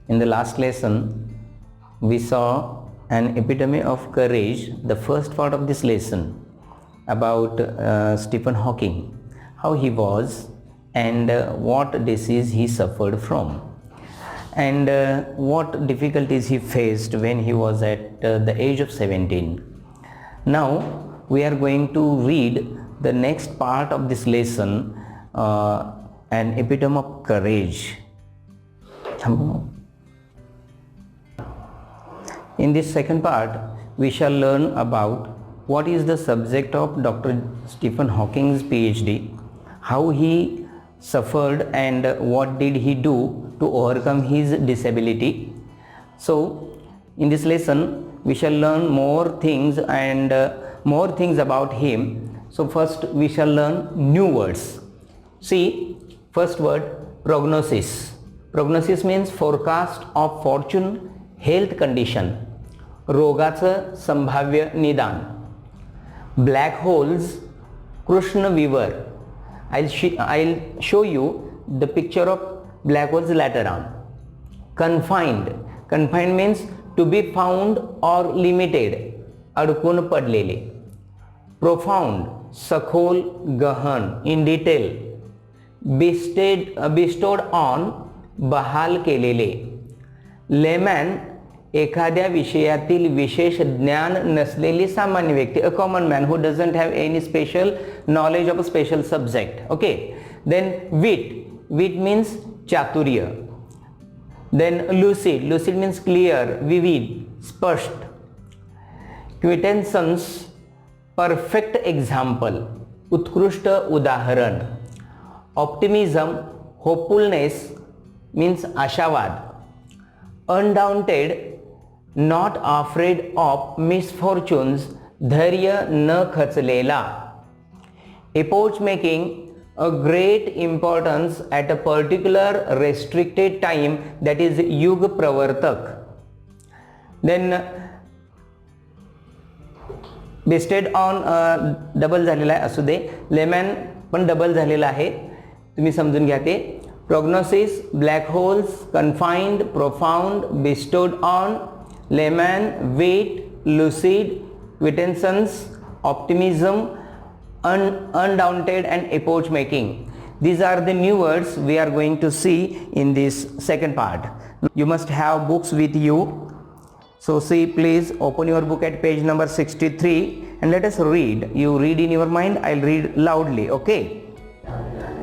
In the last lesson, we saw an epitome of courage, the first part of this lesson, about Stephen Hawking, how he was and what disease he suffered from, and what difficulties he faced when he was at the age of 17. Now we are going to read the next part of this lesson, an epitome of courage. In this second part, we shall learn about what is the subject of Dr. Stephen Hawking's PhD, how he suffered and what did he do to overcome his disability. So, in this lesson, we shall learn more things and more things about him. So, first we shall learn new words. See, first word, prognosis. Prognosis means forecast of fortune, health condition, रोगाचं संभाव्य निदान. Black holes, Krishna Weaver. I'll show you the picture of black holes later on. Confined. Confined means to be found or limited. अडकून पडलेले. Profound. सखोल, गहन, in detail. Bestowed on, बहाल केलेले. Layman, एखाद्या विषयातील विशेष ज्ञान नसलेली सामान्य व्यक्ती, a common man who doesn't have any special knowledge of a special subject. Okay, then wit means चातुर्य. Then lucid means clear, vivid, स्पष्ट. Quintessence, perfect example, उत्कृष्ट उदाहरण. Optimism, hopefulness means आशावाद. Undaunted, not afraid of misfortunes, धैर्य न खचलेला. Epoch making, a great importance at a particular restricted time, that is युग प्रवर्तक. Then bestowed on, double झालेला आहे, असू दे. लेमॅन पण डबल झालेला आहे, तुम्ही समजून घ्या ते. Prognosis, black holes, confined, profound, bestowed on, layman, wait, lucid, quintessence, optimism, undaunted and epoch making. These are the new words we are going to see in this second part. You must have books with you. So see, please open your book at page number 63 and let us read. You read in your mind, I'll read loudly, okay?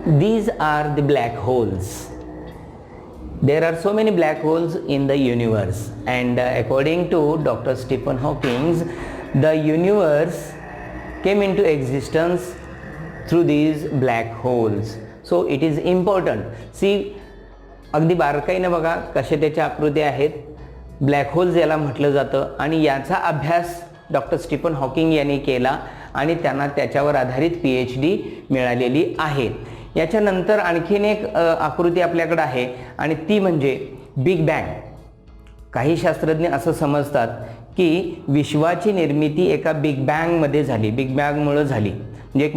These are the black holes. There are so many black holes in the universe, and according to Dr. Stephen Hawking, the universe came into existence through these black holes. So it is important. See, अगदी बारकाईने बघा कशा त्याच्या आकृत्या आहेत. Black holes याला म्हटलं जातं आणि याचा अभ्यास डॉक्टर स्टीफन हॉकिंग यांनी केला आणि त्यांना त्याच्यावर आधारित PhD मिळालेली आहे. याच्यानंतर आणखीन एक आकृती आपल्याकडे आहे आणि ती म्हणजे बिग बँग. काही शास्त्रज्ञ असं समजतात की विश्वाची निर्मिती एका बिग बँगमध्ये झाली, बिग बँगमुळे झाली. म्हणजे एक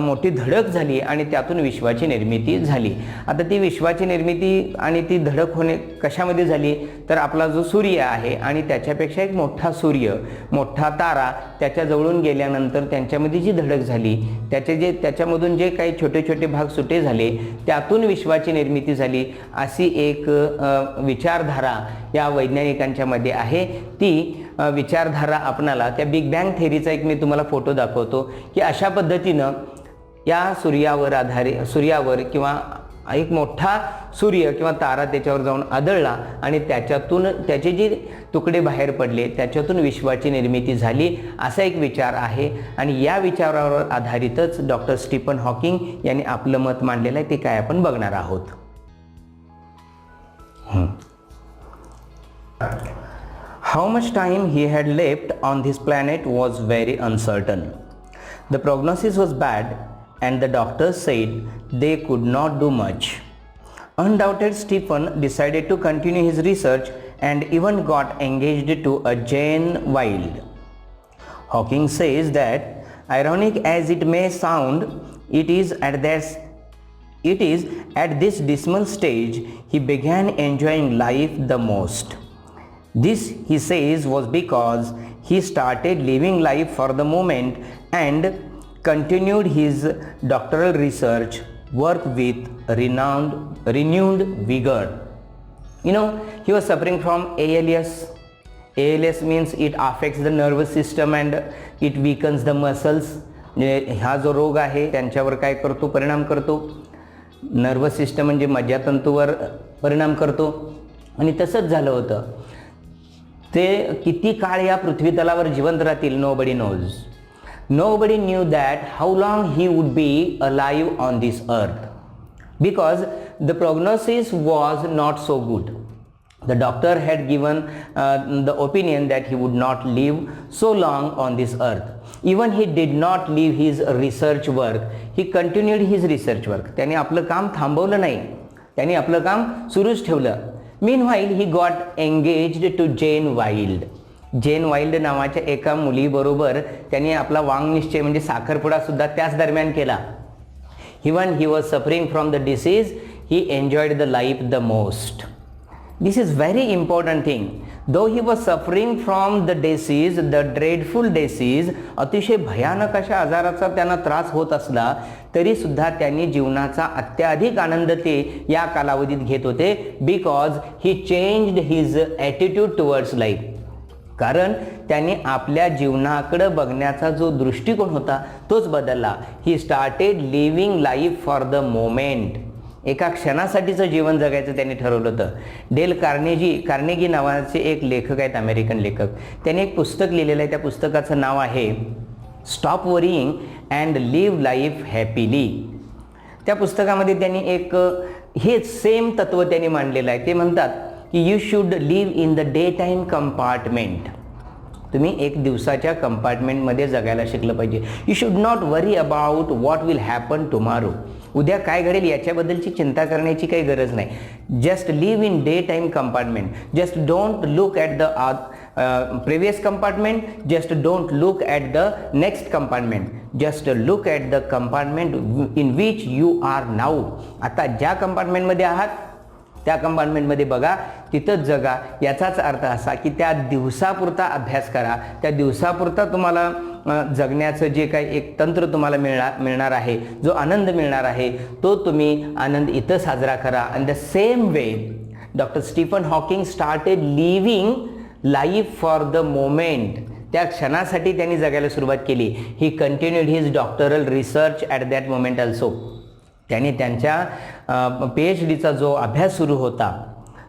मोठी धडक झाली आणि त्यातून विश्वाची निर्मिती झाली. आता ती विश्वाची निर्मिती आणि ती धडक होणे कशामध्ये झाली, तर आपला जो सूर्य आहे आणि त्याच्यापेक्षा एक मोठा सूर्य, मोठा तारा त्याच्याजवळून गेल्यानंतर त्यांच्यामध्ये जी धडक झाली, त्याच्यामधून जे काही छोटे छोटे भाग सुटे झाले, त्यातून विश्वाची निर्मिती झाली, अशी एक विचारधारा या वैज्ञानिकांच्या मध्ये आहे. ती विचारधारा आपणाला त्या बिग बँग थेरीचा एक मी तुम्हाला फोटो दाखवतो की अशा पद्धतीनं या सूर्यावर किंवा एक मोठा सूर्य किंवा तारा त्याच्यावर जाऊन आदळला आणि त्याच्यातून त्याचे जे तुकडे बाहेर पडले, त्याच्यातून विश्वाची निर्मिती झाली, असा एक विचार आहे. आणि या विचारावर आधारितच डॉक्टर स्टीफन हॉकिंग यांनी आपलं मत मांडलेलं आहे. ते काय आपण बघणार आहोत. How much time he had left on this planet was very uncertain. The prognosis was bad and the doctors said they could not do much. Undoubted Stephen decided to continue his research and even got engaged to a Jane Wild. Hawking says that, ironic as it may sound, it is at It is at this dismal stage he began enjoying life the most. This, he says, was because he started living life for the moment and continued his doctoral research work with renewed vigor. You know, he was suffering from ALS. ALS means it affects the nervous system and it weakens the muscles. हा जो रोग आहे त्यांच्यावर काय करतो, परिणाम करतो, nervous system म्हणजे मज्जातंतूवर परिणाम करतो. आणि तसंच झालं होतं. ते किती काळ या पृथ्वी तलावर जिवंत राहतील, nobody knows. Nobody knew that how long he would be alive on this earth, because the prognosis was not so good. The doctor had given the opinion that he would not live so long on this earth. Even he did not leave his research work. He continued his research work. त्याने आपलं काम थांबवलं नाही, त्याने आपलं काम सुरूच ठेवलं. Meanwhile, he got engaged to Jane Wilde. Jane Wilde नावाच्या एका मुलीबरोबर त्यांनी आपला वांगनिश्चय म्हणजे साखरपुडा सुद्धा त्याच दरम्यान केला. Even he was suffering from the disease, he enjoyed the life the most. This is very important thing. Though he was suffering from the disease, the dreadful disease, अतिशय भयानक अशा आजाराचा त्यांना त्रास होत असला तरी सुद्धा त्यांनी जीवनाचा अत्याधिक आनंद ते या कालावधीत घेत होते. Because he changed his attitude towards life. कारण त्याने आपल्या जीवनाकडे बघण्याचा जो दृष्टिकोन होता तोच बदलला. He started living life for the moment. एका क्षणासाठीचं जीवन जगायचं त्यांनी ठरवलं होतं. डेल कार्नेगी नावाचे एक लेखक आहेत, अमेरिकन लेखक. त्यांनी एक पुस्तक लिहिलेलं आहे. त्या पुस्तकाचं नाव आहे stop worrying and live life happily. त्या पुस्तकामध्ये त्यांनी एक हे सेम तत्व त्यांनी मांडलेलं आहे. ते म्हणतात की you should live in the day time compartment. तुम्ही एक दिवसाच्या कंपार्टमेंटमध्ये जगायला शिकलं पाहिजे. You should not worry about what will happen tomorrow. उद्या काय घडेल याच्याबद्दलची चिंता करण्याची काही गरज नाही. Just live in day time compartment. Just don't look at the previous compartment. Just don't look at the next compartment. Just look at the compartment in which you are now. आता ज्या कंपार्टमेंटमध्ये आहात त्या कंपार्टमेंटमध्ये बघा, तिथंच जगा. याचाच अर्थ असा की त्या दिवसापुरता अभ्यास करा. त्या दिवसापुरता तुम्हाला जगण्याचं जे काही एक तंत्र तुम्हाला मिळणार आहे, जो आनंद मिळणार आहे, तो तुम्ही आनंद इथं साजरा करा. And the same way doctor Stephen Hawking started living life for the moment. त्या क्षणासाठी त्यांनी जगायला सुरुवात केली. He continued his doctoral research at that moment also. त्याने त्यांच्या PhDचा जो अभ्यास सुरू होता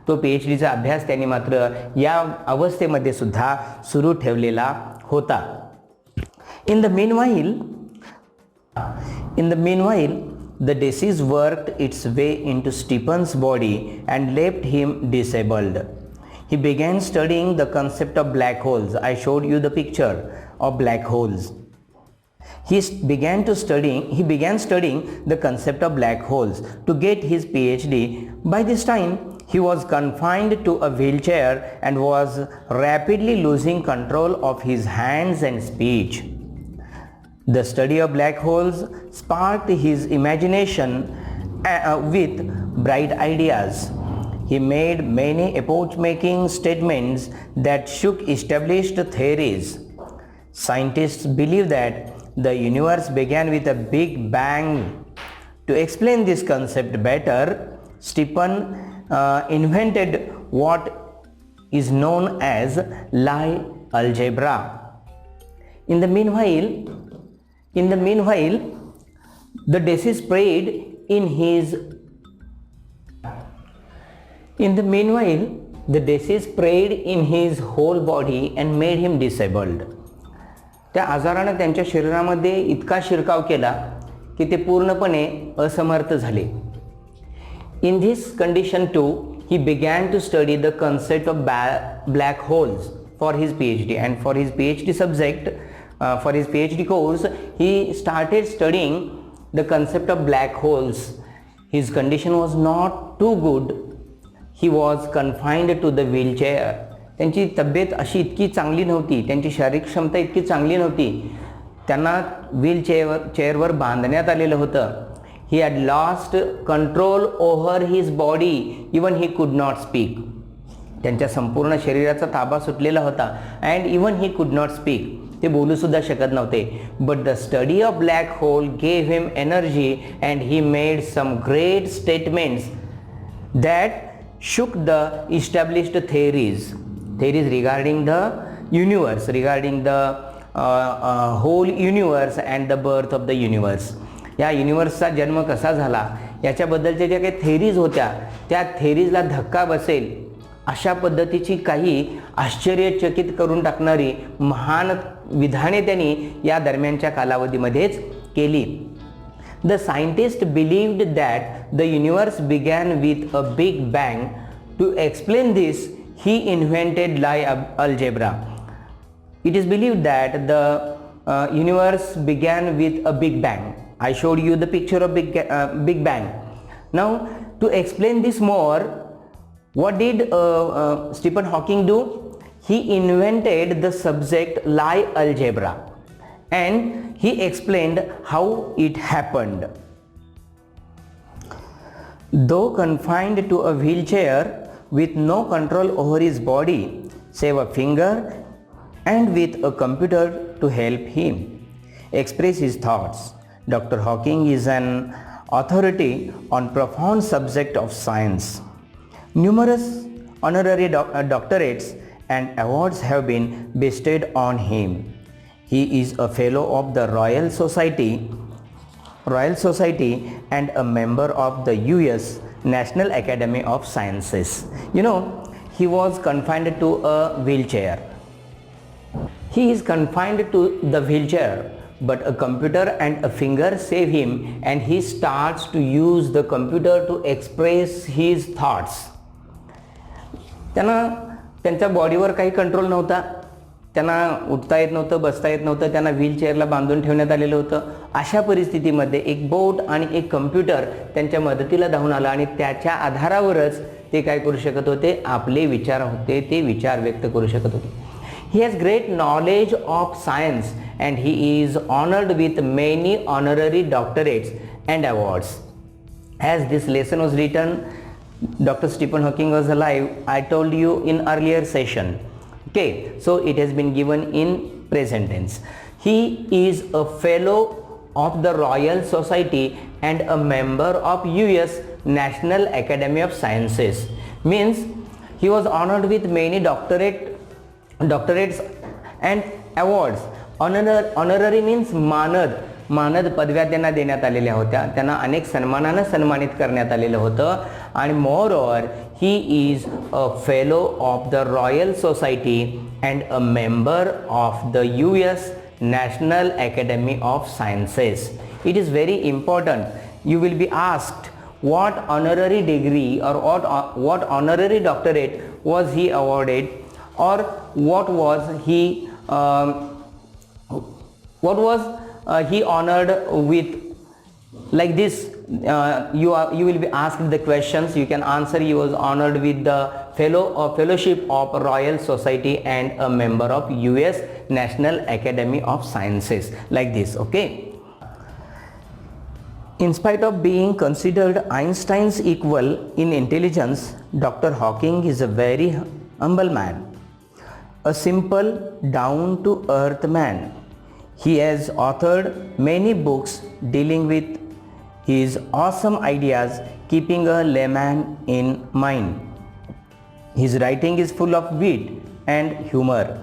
तो PhDचा अभ्यास त्यांनी मात्र या अवस्थेमध्ये सुद्धा सुरू ठेवलेला होता. In the meanwhile, the disease worked its way into Stephen's body and left him disabled. He began studying the concept of black holes. I showed you the picture of black holes. He began studying the concept of black holes to get his PhD. By this time, he was confined to a wheelchair and was rapidly losing control of his hands and speech. The study of black holes sparked his imagination with bright ideas. He made many epoch-making statements that shook established theories. Scientists believe that the universe began with a big bang. To explain this concept better, Stephen invented what is known as Lie algebra. In the meanwhile, the disease spread in his whole body and made him disabled. त्या आजारानं त्यांच्या शरीरामध्ये इतका शिरकाव केला की ते पूर्णपणे असमर्थ झाले. In this condition too, he began to study the concept of black holes for his PhD, and for his PhD subject, for his PhD course, he started studying the concept of black holes. His condition was not too good. He was confined to the wheelchair. त्यांची तब्येत अशी इतकी चांगली नव्हती, त्यांची शारीरिक क्षमता इतकी चांगली नव्हती. त्यांना चेअरवर बांधण्यात आलेलं होतं. He had lost control over his body. Even he could not speak. त्यांच्या संपूर्ण शरीराचा ताबा सुटलेला होता. And even he could not speak. ते बोलू सुद्धा शकत नव्हते. But the study of black hole gave him energy and he made some great statements that shook the established theories regarding the universe, regarding the whole universe and the birth of the universe. या युनिवर्सचा जन्म कसा झाला याच्याबद्दलच्या ज्या काही theories होत्या त्या थेरीजला धक्का बसेल अशा पद्धतीची काही आश्चर्यचकित करून टाकणारी महान विधाने त्यांनी या दरम्यानच्या कालावधीमध्येच केली. The scientist believed that the universe began with a big bang. To explain this, he invented Lie algebra. It is believed that the universe began with a big bang. I showed you the picture of big bang. Now, to explain this more, what did Stephen Hawking do? He invented the subject Lie algebra. And he explained how it happened. Though confined to a wheelchair with no control over his body save a finger, and with a computer to help him express his thoughts, Dr. Hawking is an authority on profound subject of science. Numerous honorary doctorates and awards have been bestowed on him. He is a fellow of the Royal Society and a member of the US National Academy of Sciences. You know, he was confined to a wheelchair. He is confined to the wheelchair, but a computer and a finger save him, and he starts to use the computer to express his thoughts. त्यांच्या बॉडीवर काही control नव्हता. त्यांना उठता येत नव्हतं, बसता येत नव्हतं, त्यांना व्हीलचेअरला बांधून ठेवण्यात आलेलं होतं. अशा परिस्थितीमध्ये एक बोट आणि एक कम्प्युटर त्यांच्या मदतीला धावून आला आणि त्याच्या आधारावरच ते काय करू शकत होते, आपले विचार होते ते विचार व्यक्त करू शकत होते. He has great knowledge of science and he is honoured with many honorary doctorates and awards. As this lesson was written, Dr. Stephen Hawking was alive, I told you in earlier session. Okay, so it has been given in present tense. He is a fellow of the Royal Society and a member of US National Academy of Sciences. Means he was honored with many doctorates and awards. Honorary means मानद पदव्या त्यांना देण्यात आलेल्या होत्या. त्यांना अनेक सन्मानानं सन्मानित करण्यात आलेलं होतं. आणि moreover he is a fellow of the royal society and a member of the US National Academy of Sciences. It is very important. You will be asked what honorary degree or what honorary doctorate was he awarded, or what was he he honored with, like this. You will be asked the questions, you can answer. He was honored with the fellowship of Royal Society and a member of US National Academy of Sciences, like this. Okay, in spite of being considered Einstein's equal in intelligence, Dr. Hawking is a very humble man, a simple down to earth man. He has authored many books dealing with his awesome ideas, keeping a layman in mind. His writing is full of wit and humor.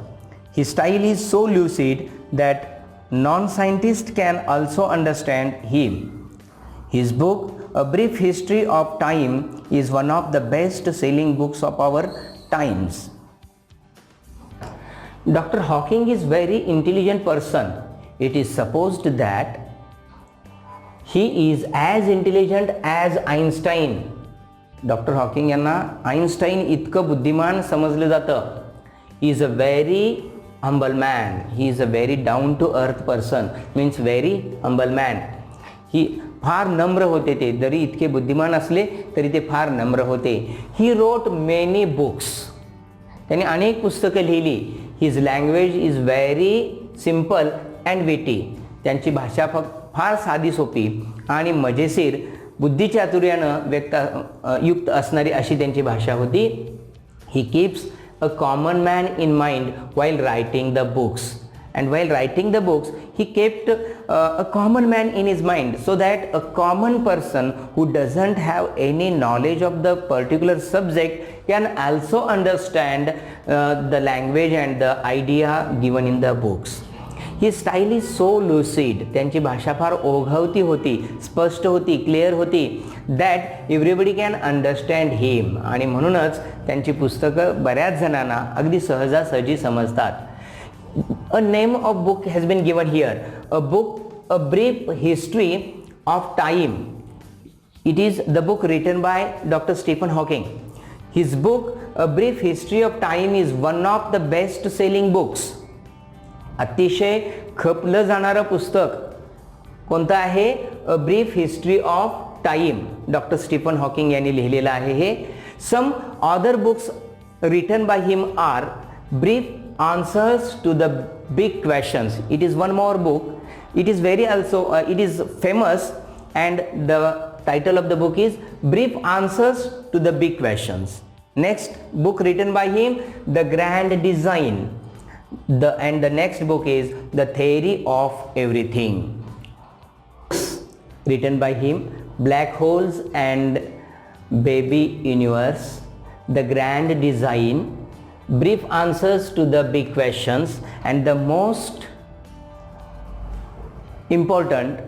His style is so lucid that non-scientists can also understand him. His book, A Brief History of Time, is one of the best-selling books of our times. Dr. Hawking is very intelligent person. It is supposed that he is as intelligent as Einstein. Dr. Hawking यांना Einstein इतकं बुद्धिमान समजलं जातं. He is a very humble man. He is a very down to earth person. Means very humble man. ही फार नम्र होते ते. जरी इतके बुद्धिमान असले तरी ते फार नम्र होते. He wrote many books. त्यांनी अनेक पुस्तकं लिहिली. His language is very simple and witty. त्यांची भाषा फार साधी सोपी आणि मजेशीर बुद्धिचातुर्यानं युक्त असणारी अशी त्यांची भाषा होती. He keeps a common man in mind while writing the books, and while writing the books he kept a common man in his mind, so that a common person who doesn't have any knowledge of the particular subject can also understand the language and the idea given in the books. His style is so lucid, त्यांची भाषा फार ओघवती होती, स्पष्ट होती, clear होती, that everybody can understand him. आणि म्हणूनच त्यांची पुस्तकं बऱ्याच जणांना अगदी सहजासहजी समजतात. A name of book has been given here. A book, a brief history of time. It is the book written by doctor Stephen Hawking. His book a brief history of time is one of the best selling books. अतिशय खपलं जाणारं पुस्तक कोणतं आहे? A brief history of time. Doctor Stephen Hawking यांनी लिहिलेलं आहे हे. Some other books written by him are brief answers to the big questions. It is one more book. It is very also it is famous and the title of the book is brief answers to the big questions. Next book written by him, the grand design. And the next book is The Theory of Everything, written by him. Black Holes and Baby Universe, The Grand Design, Brief Answers to the Big Questions, and the most important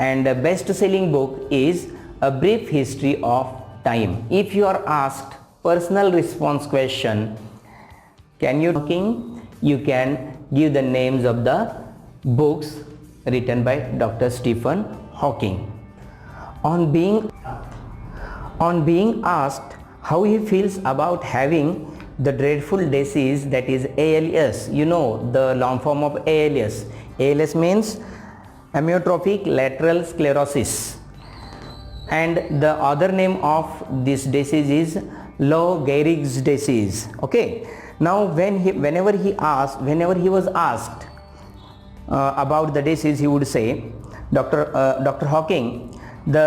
and the best-selling book is A Brief History of Time. If you are asked personal response question, can you talking? You can give the names of the books written by Dr. Stephen Hawking. On being asked how he feels about having the dreadful disease that is ALS, you know the long form of ALS. ALS means amyotrophic lateral sclerosis, and the other name of this disease is Lou Gehrig's disease. Okay. Now whenever he was asked about the disease, he would say, Dr. Hawking, the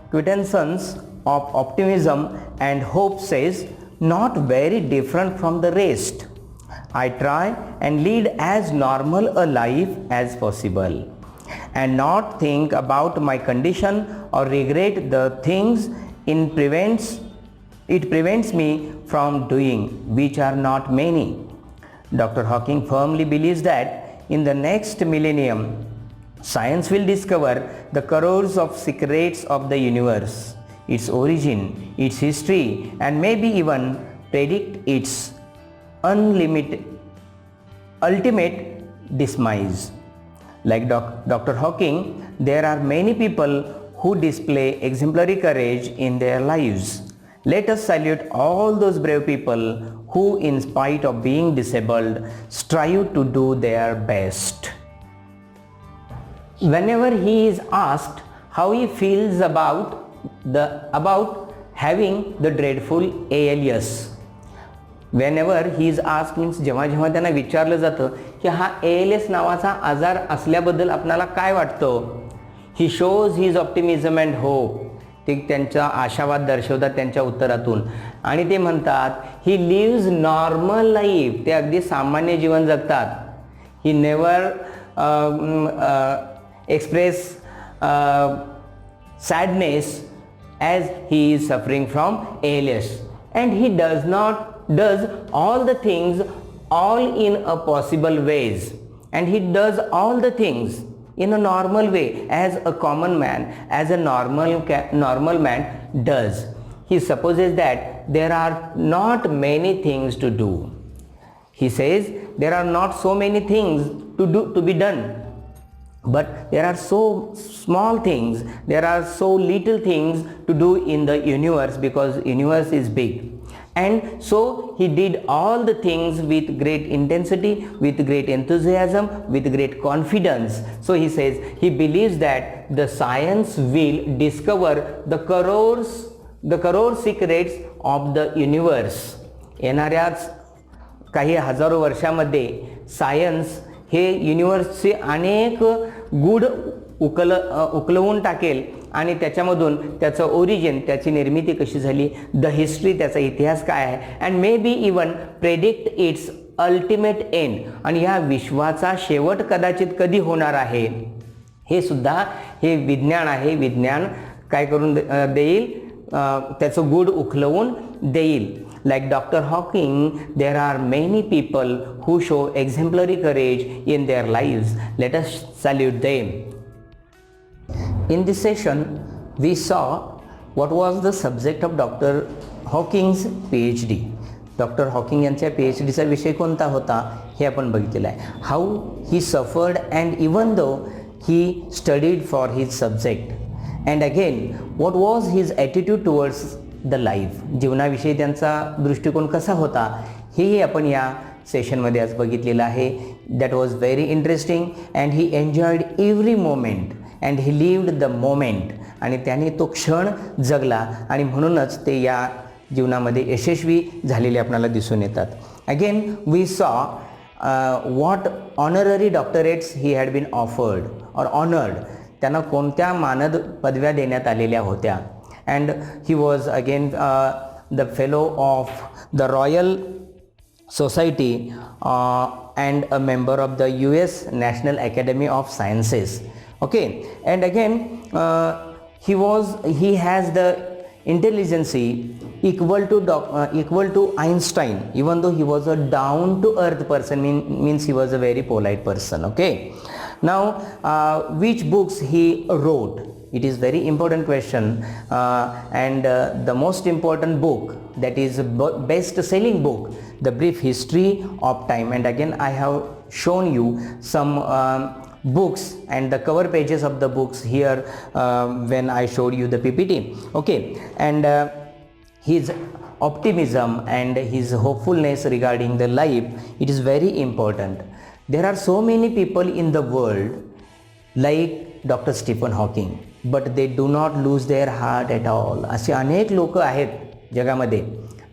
quintessence of optimism and hope says, not very different from the rest. I try and lead as normal a life as possible, and not think about my condition or regret the things it prevents me from doing, which are not many. Dr. Hawking firmly believes that in the next millennium, science will discover the crores of secrets of the universe, its origin, its history, and maybe even predict its ultimate demise. Like Dr. Hawking, there are many people who display exemplary courage in their lives. Let us salute all those brave people who, in spite of being disabled, strive to do their best. Whenever he is asked how he feels about having the dreadful ALS, whenever he is asked means जेव्हा त्यांना विचारलं जातं की हा ALS नावाचा आजार असल्याबद्दल आपल्याला काय वाटतं, he shows his optimism and hope. ते त्यांचा आशावाद दर्शवतात त्यांच्या उत्तरातून, आणि ते म्हणतात ही लिव्ज नॉर्मल लाईफ. ते अगदी सामान्य जीवन जगतात. He never express sadness as he is suffering from ALS, and he does all the things all in a possible ways, and he does all the things in a normal way as a common man, as a normal man does. He supposes that there are not many things to do. He says there are not so many things to be done, but there are so small things, there are so little things to do in the universe, because universe is big. And so he did all the things with great intensity, with great enthusiasm, with great confidence. So he says he believes that the science will discover the crores secrets of the universe. येणाऱ्याच काही हजारो वर्षामध्ये science हे युनिवर्सचे अनेक गूढ उकलवून टाकेल आणि त्याच्यामधून त्याचं origin, त्याची निर्मिती कशी झाली, द हिस्ट्री, त्याचा इतिहास काय आहे, and may be even predict it's ultimate and, आणि ह्या विश्वाचा शेवट कदाचित कधी होणार आहे हे सुद्धा हे विज्ञान आहे. विज्ञान काय करून देईल, त्याचं गूढ उकलवून देईल. Like Dr. Hawking, there are many people who show exemplary courage in their lives. Let us salute them. In this session, we saw what was the subject of Dr. Hawking's PhD. Doctor Hawking यांच्या PhDचा विषय कोणता होता हे आपण बघितलेलं आहे. How he suffered and even though he studied for his subject, and again what was his attitude towards the life. जीवनाविषयी त्यांचा दृष्टिकोन कसा होता हेही आपण या सेशनमध्ये आज बघितलेलं आहे. That was very interesting and he enjoyed every moment and he lived the moment, आणि त्याने तो क्षण जगला आणि म्हणूनच ते या जीवनामध्ये यशस्वी झालेले आपल्याला दिसून येतात. Again we saw what honorary doctorates he had been offered or honoured, त्यांना कोणत्या मानद पदव्या देण्यात आलेल्या होत्या. And he was again the fellow of the royal society and a member of the US National Academy of Sciences. Okay, and again he has the intelligence equal to Einstein, even though he was a down to earth person, means he was a very polite person. Okay, now which books he wrote, it is very important question, and the most important book, that is best selling book, The Brief History of Time. And again I have shown you some books and the cover pages of the books here when I showed you the PPT. Okay, and his optimism and his hopefulness regarding the life, it is very important. There are so many people in the world like Dr. Stephen Hawking, but they do not lose their heart at all. असे अनेक लोक आहेत जगामध्ये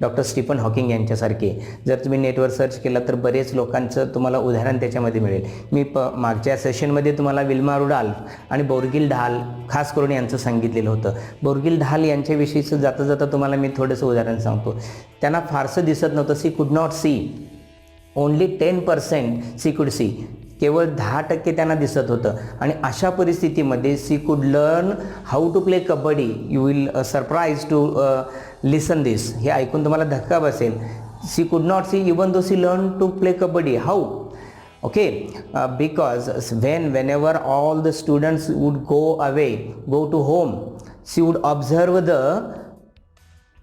doctor Stephen Hawking यांच्यासारखे. जर तुम्ही नेटवर search केला तर बरेच लोकांचं तुम्हाला उदाहरण त्याच्यामध्ये मिळेल. मी मागच्या सेशनमध्ये तुम्हाला विल्मा रुडॉल्फ आणि बोर्गिल ढाल खास करून यांचं सांगितलेलं होतं. बोर्गिल ढाल यांच्याविषयीचं जाता जाता तुम्हाला मी थोडंसं उदाहरण सांगतो. त्यांना फारसं दिसत नव्हतं. She could not see, only 10% she could see, केवळ 10% त्यांना दिसत होतं. आणि अशा परिस्थितीमध्ये she could learn how to play kabaddi. You will surprise to listen this. हे ऐकून तुम्हाला धक्का बसेल. She could not see even though she learn to play kabaddi. How? Okay, because whenever all the students would go to home, she would observe the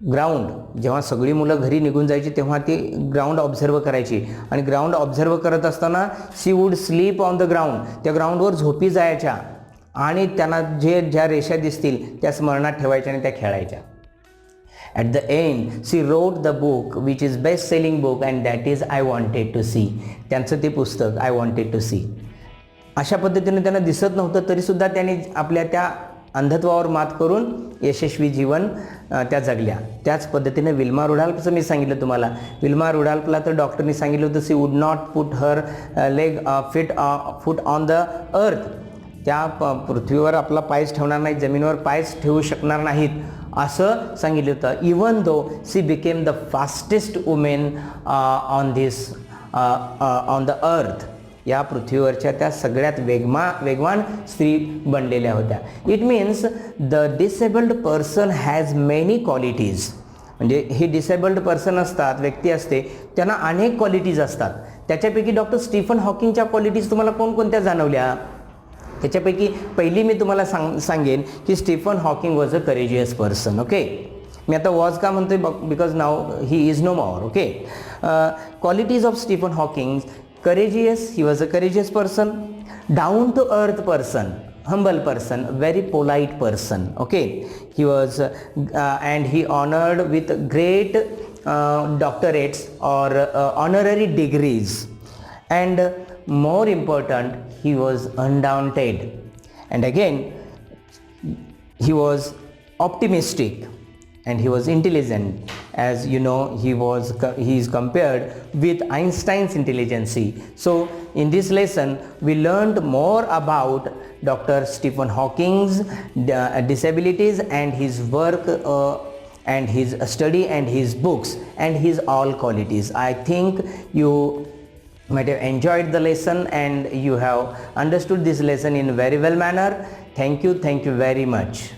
ground. जेव्हा सगळी मुलं घरी निघून जायची तेव्हा ती ग्राउंड ऑब्झर्व करायची, आणि ग्राउंड ऑब्झर्व करत असताना she would sleep on the ground. त्या ग्राउंडवर झोपी जायच्या आणि त्यांना ज्या रेषा दिसतील त्या स्मरणात ठेवायच्या आणि त्या खेळायच्या. At the end she wrote the book which is best selling book, and that is I wanted to see. त्यांचं ते पुस्तक आय वॉन्टेड टू सी. अशा पद्धतीने त्यांना दिसत नव्हतं तरीसुद्धा त्यांनी आपल्या त्या अंधत्वावर मात करून यशस्वी जीवन त्या जगल्या. त्याच पद्धतीने विल्मा रुडॉल्फचं मी सांगितलं तुम्हाला. विल्मा रुडॉल्फला तर डॉक्टरनी सांगितलं होतं she would not put her foot on the earth. त्या पृथ्वीवर आपला पायच ठेवणार नाही, जमिनीवर पायच ठेवू शकणार नाहीत असं सांगितलं होतं. Even though C became the fastest women on the अर्थ. या पृथ्वीवरच्या त्या सगळ्यात वेगवान स्त्री बनलेल्या होत्या. It means the disabled person has many qualities. म्हणजे हे डिसेबल्ड पर्सन असतात, व्यक्ती असते, त्यांना अनेक क्वालिटीज असतात. त्याच्यापैकी डॉक्टर स्टीफन हॉकिंगच्या क्वालिटीज तुम्हाला कोणकोणत्या जाणवल्या? त्याच्यापैकी पहिली मी तुम्हाला सांगेन की Stephen Hawking was a courageous person. Okay, मी आता वॉज का म्हणतोय बिकॉज नाव he is no more. Okay, qualities of Stephen Hawking: courageous, he was a courageous person, down to earth person, humble person, very polite person. Okay, he was and he honored with great doctorates or honorary degrees, and more important, he was undaunted, and again he was optimistic, and he was intelligent, as you know, he is compared with Einstein's intelligence. So in this lesson we learned more about Dr. Stephen Hawking's disabilities and his work and his study and his books and his all qualities. I think you might have enjoyed the lesson and you have understood this lesson in very well manner. Thank you very much.